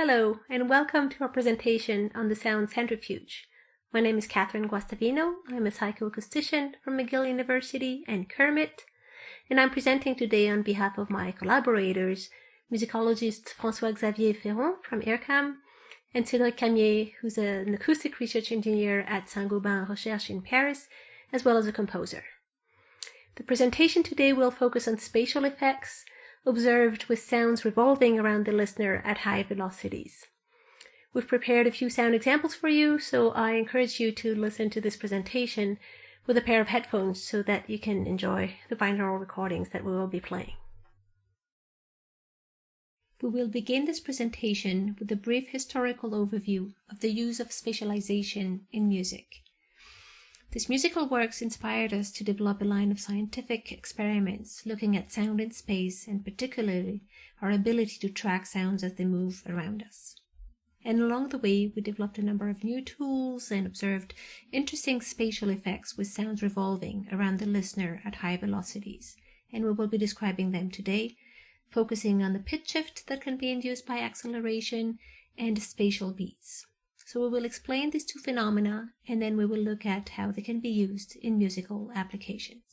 Hello, and welcome to our presentation on the sound centrifuge. My name is Guastavino. I'm a psychoacoustician from McGill University and Kermit, and I'm presenting today on behalf of my collaborators, musicologist François-Xavier Féron from IRCAM, and Cédric Camier, who's an acoustic research engineer at Saint-Gobain Recherche in Paris, as well as a composer. The presentation today will focus on spatial effects observed with sounds revolving around the listener at high velocities. We've prepared a few sound examples for you, so I encourage you to listen to this presentation with a pair of headphones so that you can enjoy the binaural recordings that we will be playing. We will begin this presentation with a brief historical overview of the use of spatialization in music. These musical works inspired us to develop a line of scientific experiments looking at sound in space and particularly our ability to track sounds as they move around us. And along the way, we developed a number of new tools and observed interesting spatial effects with sounds revolving around the listener at high velocities. And we will be describing them today, focusing on the pitch shift that can be induced by acceleration and spatial beats. So we will explain these two phenomena, and then we will look at how they can be used in musical applications.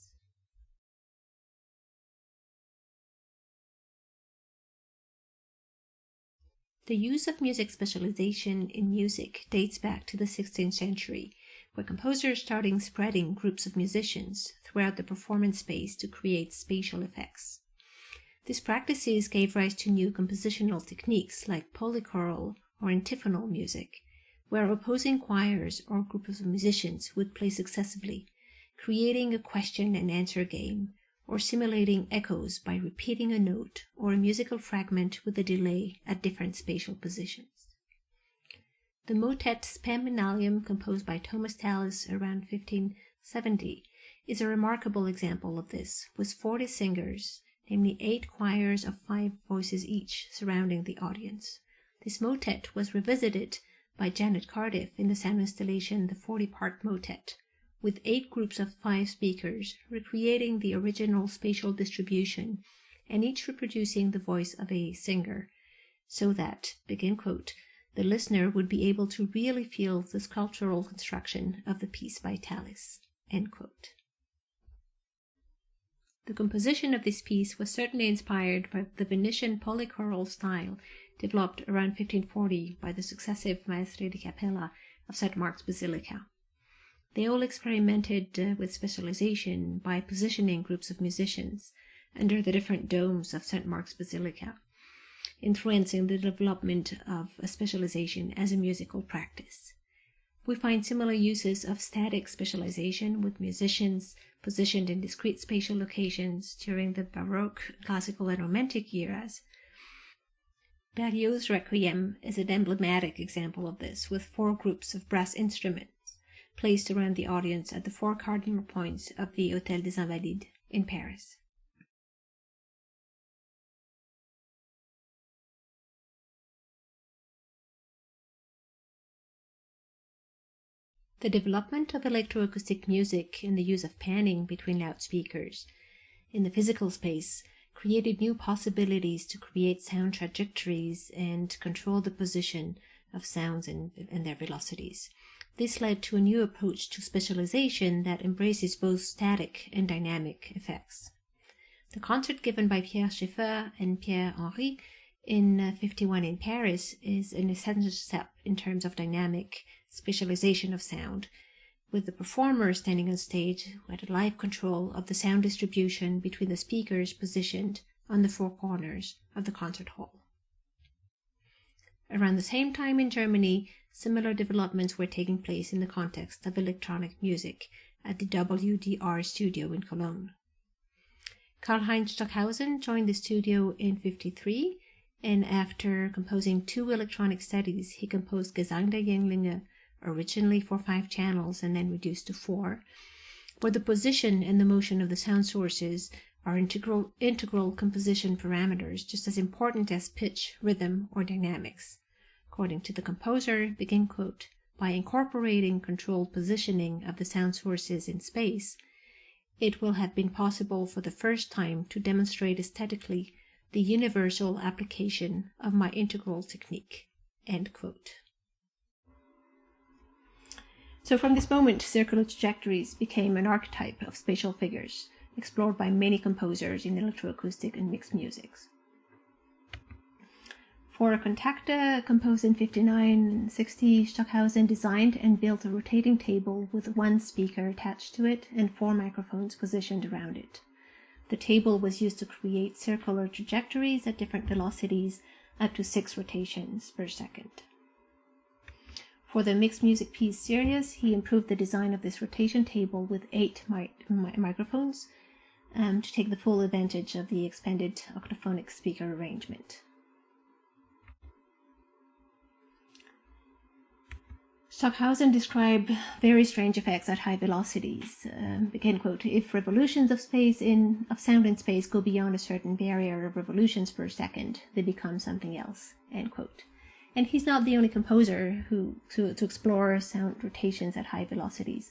The use of music spatialization in music dates back to the 16th century, where composers started spreading groups of musicians throughout the performance space to create spatial effects. These practices gave rise to new compositional techniques like polychoral or antiphonal music, where opposing choirs or groups of musicians would play successively, creating a question and answer game, or simulating echoes by repeating a note or a musical fragment with a delay at different spatial positions. The motet Spamminalium, composed by Thomas Tallis around 1570, is a remarkable example of this, with 40 singers, namely 8 choirs of 5 voices each, surrounding the audience. This motet was revisited by Janet Cardiff in the sound installation The 40-Part Motet, with 8 groups of 5 speakers recreating the original spatial distribution and each reproducing the voice of a singer, so that, begin quote, the listener would be able to really feel the sculptural construction of the piece by Tallis, end quote. The composition of this piece was certainly inspired by the Venetian polychoral style developed around 1540 by the successive maestri di capella of St. Mark's Basilica. They all experimented with specialization by positioning groups of musicians under the different domes of St. Mark's Basilica, influencing the development of a specialization as a musical practice. We find similar uses of static specialization with musicians positioned in discrete spatial locations during the Baroque, Classical, and Romantic eras. Berlioz's Requiem is an emblematic example of this, with 4 groups of brass instruments placed around the audience at the 4 cardinal points of the Hôtel des Invalides in Paris. The development of electroacoustic music and the use of panning between loudspeakers in the physical space created new possibilities to create sound trajectories and control the position of sounds and their velocities. This led to a new approach to spatialization that embraces both static and dynamic effects. The concert given by Pierre Schaeffer and Pierre Henry in 1951 in Paris is an essential step in terms of dynamic spatialization of sound, with the performer standing on stage who had live control of the sound distribution between the speakers positioned on the 4 corners of the concert hall. Around the same time in Germany, similar developments were taking place in the context of electronic music at the WDR studio in Cologne. Karl-Heinz Stockhausen joined the studio in 1953, and after composing 2 electronic studies, he composed Gesang der Jünglinge, originally for 5 channels and then reduced to 4, where the position and the motion of the sound sources are integral composition parameters, just as important as pitch, rhythm, or dynamics. According to the composer, begin quote, by incorporating controlled positioning of the sound sources in space, it will have been possible for the first time to demonstrate aesthetically the universal application of my integral technique, end quote. So from this moment, circular trajectories became an archetype of spatial figures, explored by many composers in electroacoustic and mixed musics. For a contacta composed in 59-60, Stockhausen designed and built a rotating table with one speaker attached to it and 4 microphones positioned around it. The table was used to create circular trajectories at different velocities, up to 6 rotations per second. For the mixed music piece series, he improved the design of this rotation table with 8 microphones to take the full advantage of the expanded octaphonic speaker arrangement. Stockhausen described very strange effects at high velocities. Again, quote, if revolutions of sound in space go beyond a certain barrier of revolutions per second, they become something else, end quote. And he's not the only composer to explore sound rotations at high velocities.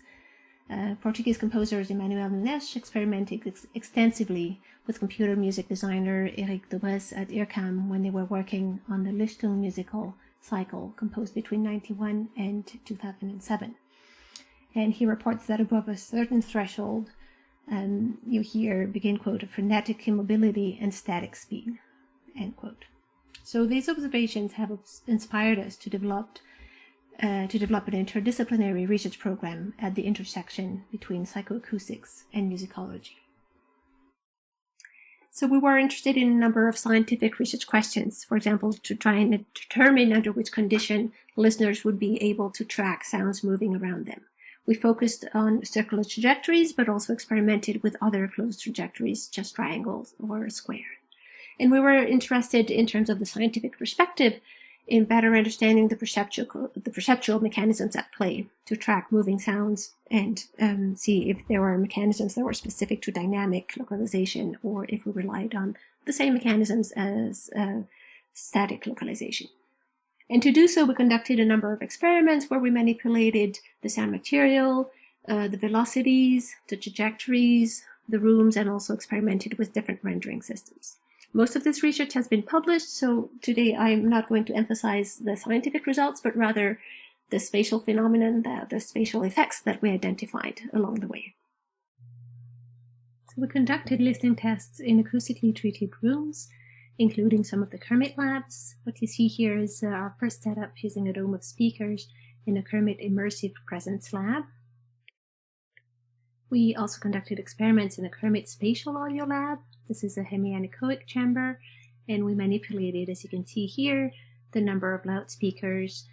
Portuguese composers Emmanuel Nunes experimented extensively with computer music designer Eric Dobres at IRCAM when they were working on the Lichtung musical cycle composed between 1991 and 2007. And he reports that above a certain threshold, you hear, begin quote, a frenetic immobility and static speed, end quote. So these observations have inspired us to develop an interdisciplinary research program at the intersection between psychoacoustics and musicology. So we were interested in a number of scientific research questions, for example, to try and determine under which condition listeners would be able to track sounds moving around them. We focused on circular trajectories, but also experimented with other closed trajectories, just triangles or a square. And we were interested, in terms of the scientific perspective, in better understanding the perceptual mechanisms at play to track moving sounds and see if there were mechanisms that were specific to dynamic localization or if we relied on the same mechanisms as static localization. And to do so, we conducted a number of experiments where we manipulated the sound material, the velocities, the trajectories, the rooms, and also experimented with different rendering systems. Most of this research has been published, so today I'm not going to emphasize the scientific results, but rather the spatial phenomenon, the spatial effects that we identified along the way. So we conducted listening tests in acoustically treated rooms, including some of the Kermit labs. What you see here is our first setup using a dome of speakers in a Kermit Immersive Presence lab. We also conducted experiments in a Kermit Spatial Audio lab. This is a hemianechoic chamber, and we manipulated, as you can see here, the number of loudspeakers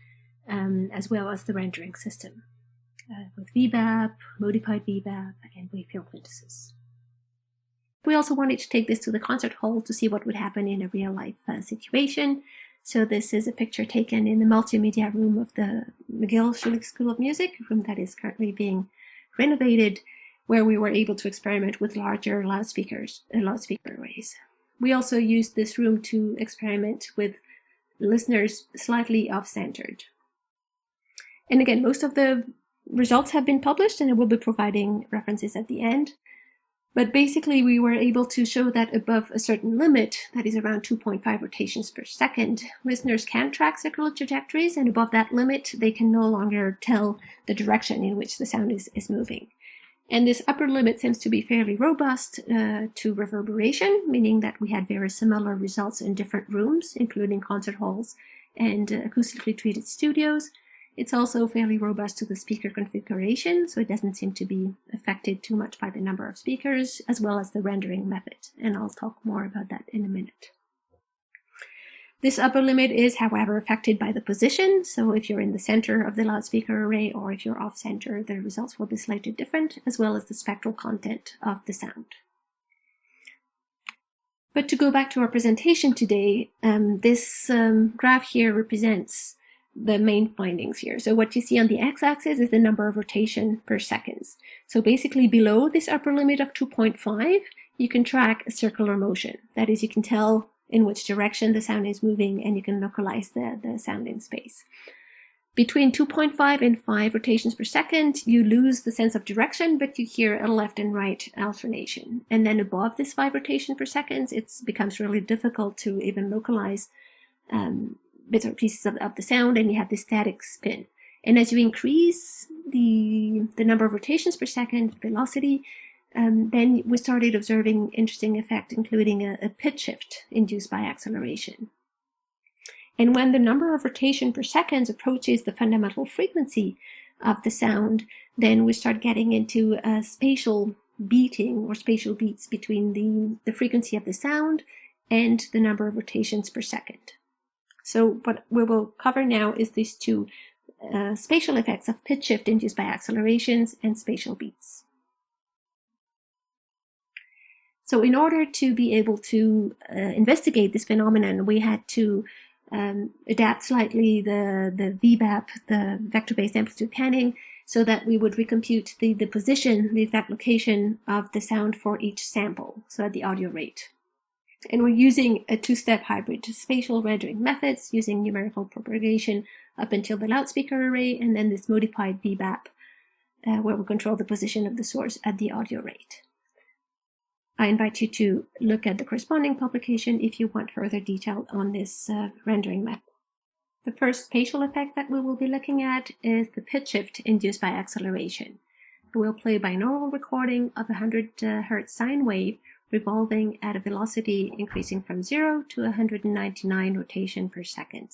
as well as the rendering system with VBAP, modified VBAP, and wave field synthesis. We also wanted to take this to the concert hall to see what would happen in a real-life situation. So this is a picture taken in the multimedia room of the McGill Schulich School of Music, a room that is currently being renovated, where we were able to experiment with larger loudspeaker arrays. We also used this room to experiment with listeners slightly off-centered. And again, most of the results have been published, and I will be providing references at the end. But basically, we were able to show that above a certain limit, that is around 2.5 rotations per second, listeners can track circular trajectories, and above that limit, they can no longer tell the direction in which the sound is moving. And this upper limit seems to be fairly robust to reverberation, meaning that we had very similar results in different rooms, including concert halls and acoustically treated studios. It's also fairly robust to the speaker configuration, so it doesn't seem to be affected too much by the number of speakers, as well as the rendering method. And I'll talk more about that in a minute. This upper limit is, however, affected by the position. So if you're in the center of the loudspeaker array or if you're off center, the results will be slightly different, as well as the spectral content of the sound. But to go back to our presentation today, this graph here represents the main findings here. So what you see on the x-axis is the number of rotation per seconds. So basically below this upper limit of 2.5, you can track a circular motion. That is, you can tell in which direction the sound is moving, and you can localize the sound in space. Between 2.5 and 5 rotations per second, you lose the sense of direction, but you hear a left and right alternation. And then above this 5 rotations per second, it becomes really difficult to even localize bits or pieces of the sound, and you have the static spin. And as you increase the number of rotations per second, velocity, then we started observing interesting effect, including a pitch shift induced by acceleration. And when the number of rotation per second approaches the fundamental frequency of the sound, then we start getting into a spatial beating or spatial beats between the frequency of the sound and the number of rotations per second. So what we will cover now is these two spatial effects of pitch shift induced by accelerations and spatial beats. So in order to be able to investigate this phenomenon, we had to adapt slightly the VBAP, the vector-based amplitude panning, so that we would recompute the position, the exact location of the sound for each sample, so at the audio rate. And we're using a two-step hybrid spatial rendering methods using numerical propagation up until the loudspeaker array, and then this modified VBAP where we control the position of the source at the audio rate. I invite you to look at the corresponding publication if you want further detail on this rendering method. The first spatial effect that we will be looking at is the pitch shift induced by acceleration. We'll play a binaural recording of a 100 Hertz sine wave revolving at a velocity increasing from 0 to 199 rotations per second.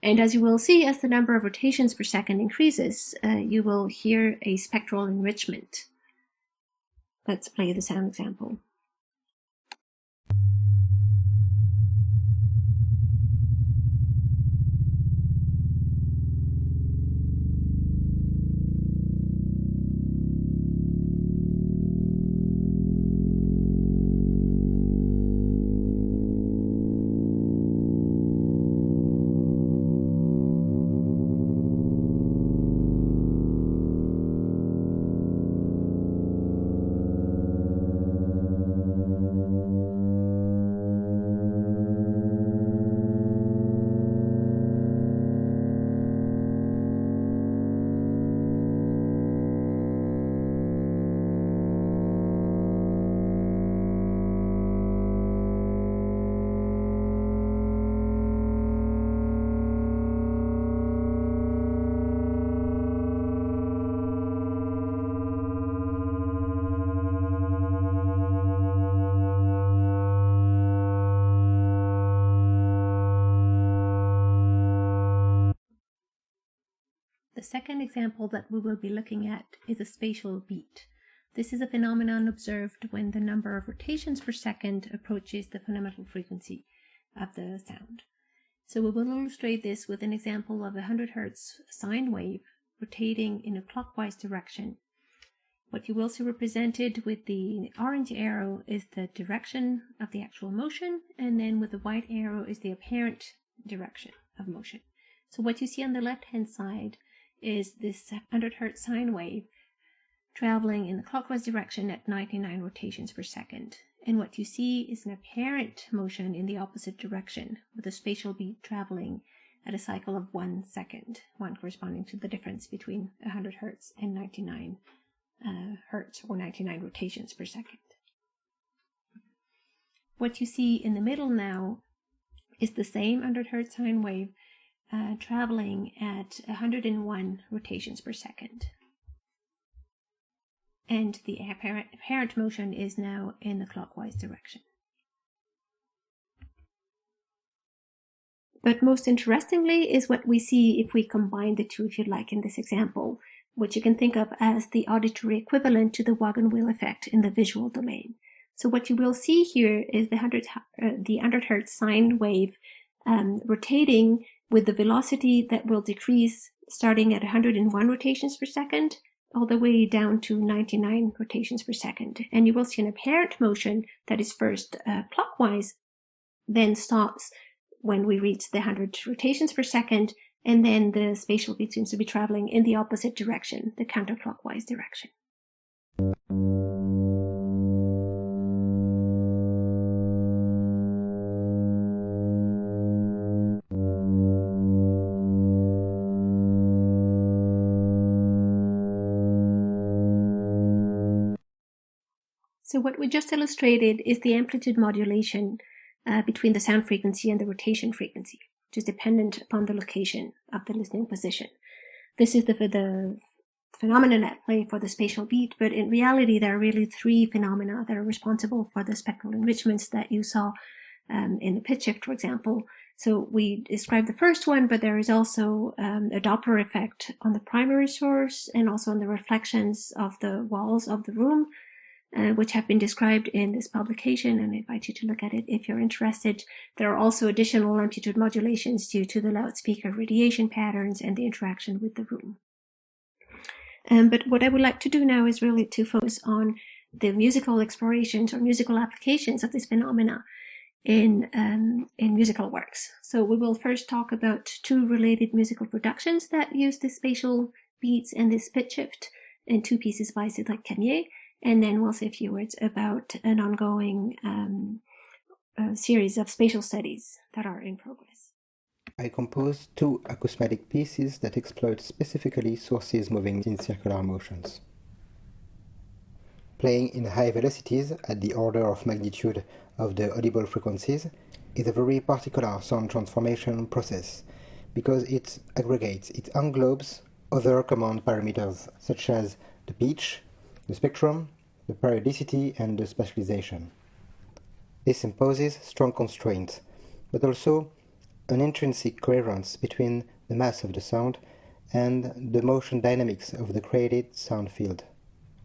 And as you will see, as the number of rotations per second increases, you will hear a spectral enrichment. Let's play the sound example. The second example that we will be looking at is a spatial beat. This is a phenomenon observed when the number of rotations per second approaches the fundamental frequency of the sound. So we will illustrate this with an example of a 100 Hertz sine wave rotating in a clockwise direction. What you will see represented with the orange arrow is the direction of the actual motion, and then with the white arrow is the apparent direction of motion. So what you see on the left-hand side is this 100 Hertz sine wave traveling in the clockwise direction at 99 rotations per second. And what you see is an apparent motion in the opposite direction, with a spatial beat traveling at a cycle of 1 second, one corresponding to the difference between 100 Hertz and 99 Hertz, or 99 rotations per second. What you see in the middle now is the same 100 Hertz sine wave traveling at 101 rotations per second. And the apparent motion is now in the clockwise direction. But most interestingly is what we see if we combine the two, if you like, in this example, which you can think of as the auditory equivalent to the wagon wheel effect in the visual domain. So what you will see here is the 100 Hertz sine wave rotating with the velocity that will decrease starting at 101 rotations per second all the way down to 99 rotations per second. And you will see an apparent motion that is first clockwise, then stops when we reach the 100 rotations per second, and then the spatial beat seems to be traveling in the opposite direction, the counterclockwise direction. So what we just illustrated is the amplitude modulation between the sound frequency and the rotation frequency, which is dependent upon the location of the listening position. This is the phenomenon at play for the spatial beat, but in reality, there are really three phenomena that are responsible for the spectral enrichments that you saw in the pitch shift, for example. So we described the first one, but there is also a Doppler effect on the primary source and also on the reflections of the walls of the room, which have been described in this publication, and I invite you to look at it if you're interested. There are also additional amplitude modulations due to the loudspeaker radiation patterns and the interaction with the room. But what I would like to do now is really to focus on the musical explorations or musical applications of this phenomena in musical works. So we will first talk about two related musical productions that use the spatial beats and this pitch shift in two pieces by Cite Camier, and then we'll say a few words about an ongoing series of spatial studies that are in progress. I composed two acousmatic pieces that exploit specifically sources moving in circular motions. Playing in high velocities at the order of magnitude of the audible frequencies is a very particular sound transformation process because it aggregates, it englobes other command parameters such as the pitch, the spectrum, the periodicity, and the spatialization. This imposes strong constraints, but also an intrinsic coherence between the mass of the sound and the motion dynamics of the created sound field.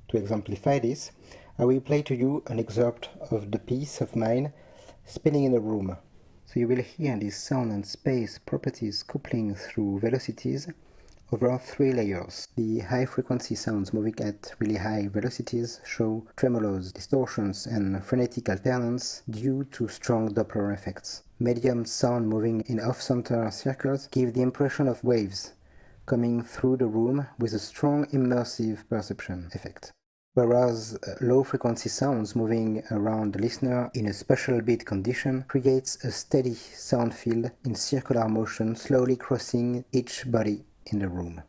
To exemplify this, I will play to you an excerpt of the piece of mine, Spinning in a Room. So you will hear these sound and space properties coupling through velocities over three layers. The high-frequency sounds moving at really high velocities show tremolos, distortions, and frenetic alternance due to strong Doppler effects. Medium sound moving in off-center circles give the impression of waves coming through the room with a strong immersive perception effect. Whereas low-frequency sounds moving around the listener in a spatial beat condition creates a steady sound field in circular motion slowly crossing each body in the room.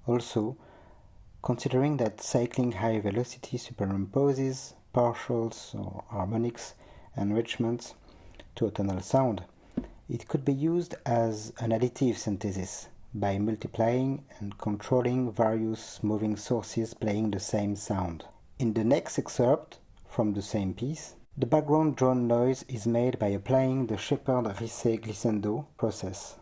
Also, considering that cycling high velocity superimposes partials or harmonics enrichments to a tonal sound, it could be used as an additive synthesis by multiplying and controlling various moving sources playing the same sound. In the next excerpt from the same piece, the background drone noise is made by applying the Shepard-Rissé-Glissando process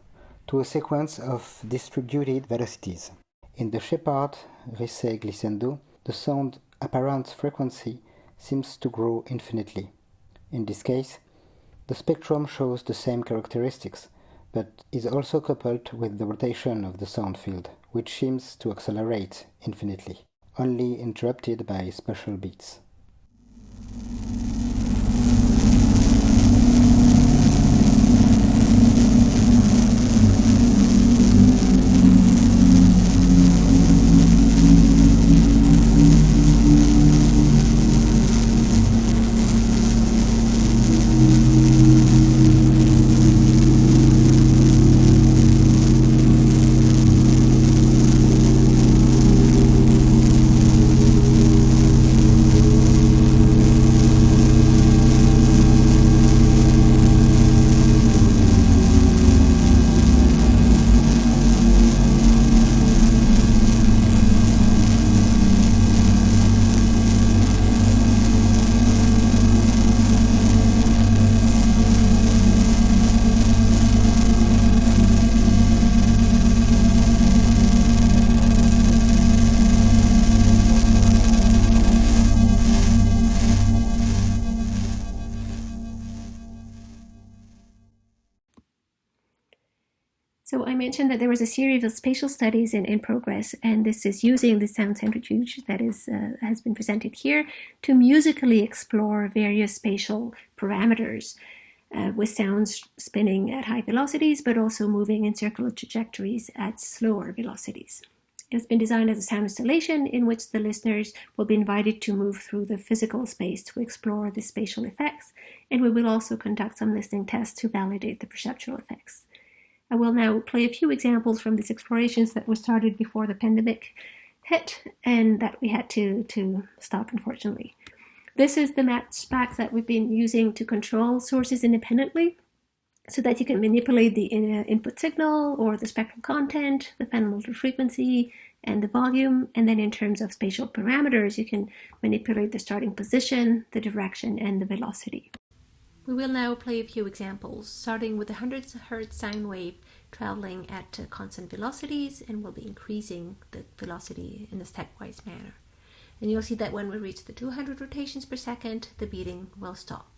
to a sequence of distributed velocities. In the Shepard-Rissé-Glissando, the sound apparent frequency seems to grow infinitely. In this case, the spectrum shows the same characteristics, but is also coupled with the rotation of the sound field, which seems to accelerate infinitely, only interrupted by spatial beats. So I mentioned that there was a series of spatial studies in progress, and this is using the sound centrifuge that has been presented here to musically explore various spatial parameters with sounds spinning at high velocities, but also moving in circular trajectories at slower velocities. It's been designed as a sound installation in which the listeners will be invited to move through the physical space to explore the spatial effects, and we will also conduct some listening tests to validate the perceptual effects. I will now play a few examples from these explorations that were started before the pandemic hit and that we had to stop, unfortunately. This is the match pack that we've been using to control sources independently so that you can manipulate the input signal or the spectral content, the fundamental frequency, and the volume. And then in terms of spatial parameters, you can manipulate the starting position, the direction, and the velocity. We will now play a few examples, starting with a 100 Hz sine wave traveling at constant velocities, and we'll be increasing the velocity in a stepwise manner. And you'll see that when we reach the 200 rotations per second, the beating will stop.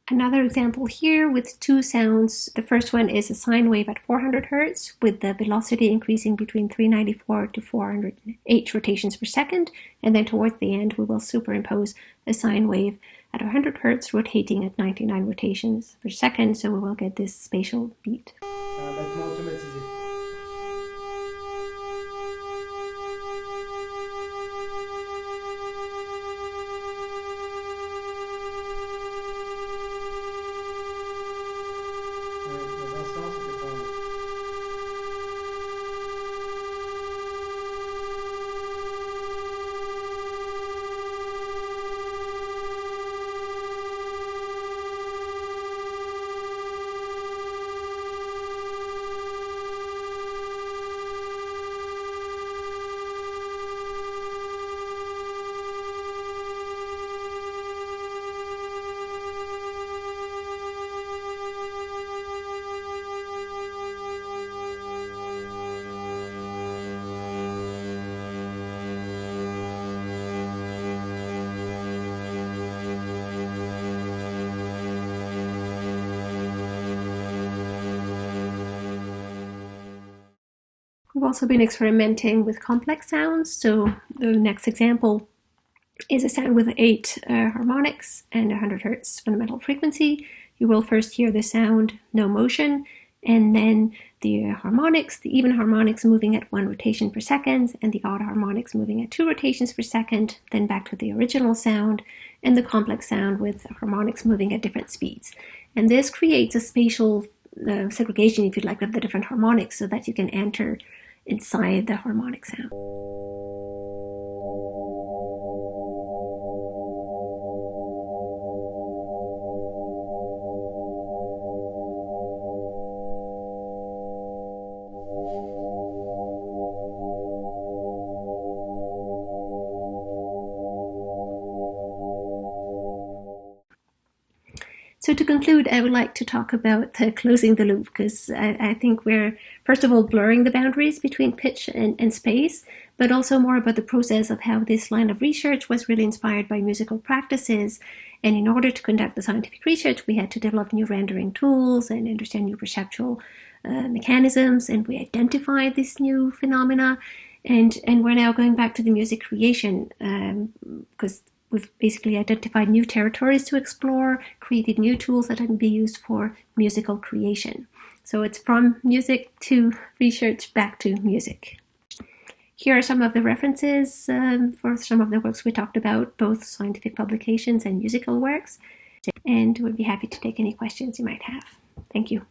Another example here with two sounds. The first one is a sine wave at 400 Hz with the velocity increasing between 394 to 408 rotations per second. And then towards the end, we will superimpose a sine wave at 100 Hz rotating at 99 rotations per second. So we will get this spatial beat. We've also been experimenting with complex sounds. So the next example is a sound with 8 harmonics and 100 Hz fundamental frequency. You will first hear the sound, no motion, and then the harmonics, the even harmonics moving at 1 rotation per second, and the odd harmonics moving at 2 rotations per second, then back to the original sound, and the complex sound with harmonics moving at different speeds. And this creates a spatial segregation, if you like, of the different harmonics so that you can enter inside the harmonic sound. So to conclude, I would like to talk about closing the loop, because I think we're, first of all, blurring the boundaries between pitch and space, but also more about the process of how this line of research was really inspired by musical practices. And in order to conduct the scientific research, we had to develop new rendering tools and understand new perceptual mechanisms, and we identified this new phenomena. And we're now going back to the music creation, because we've basically identified new territories to explore, created new tools that can be used for musical creation. So it's from music to research back to music. Here are some of the references for some of the works we talked about, both scientific publications and musical works, and we'd be happy to take any questions you might have. Thank you.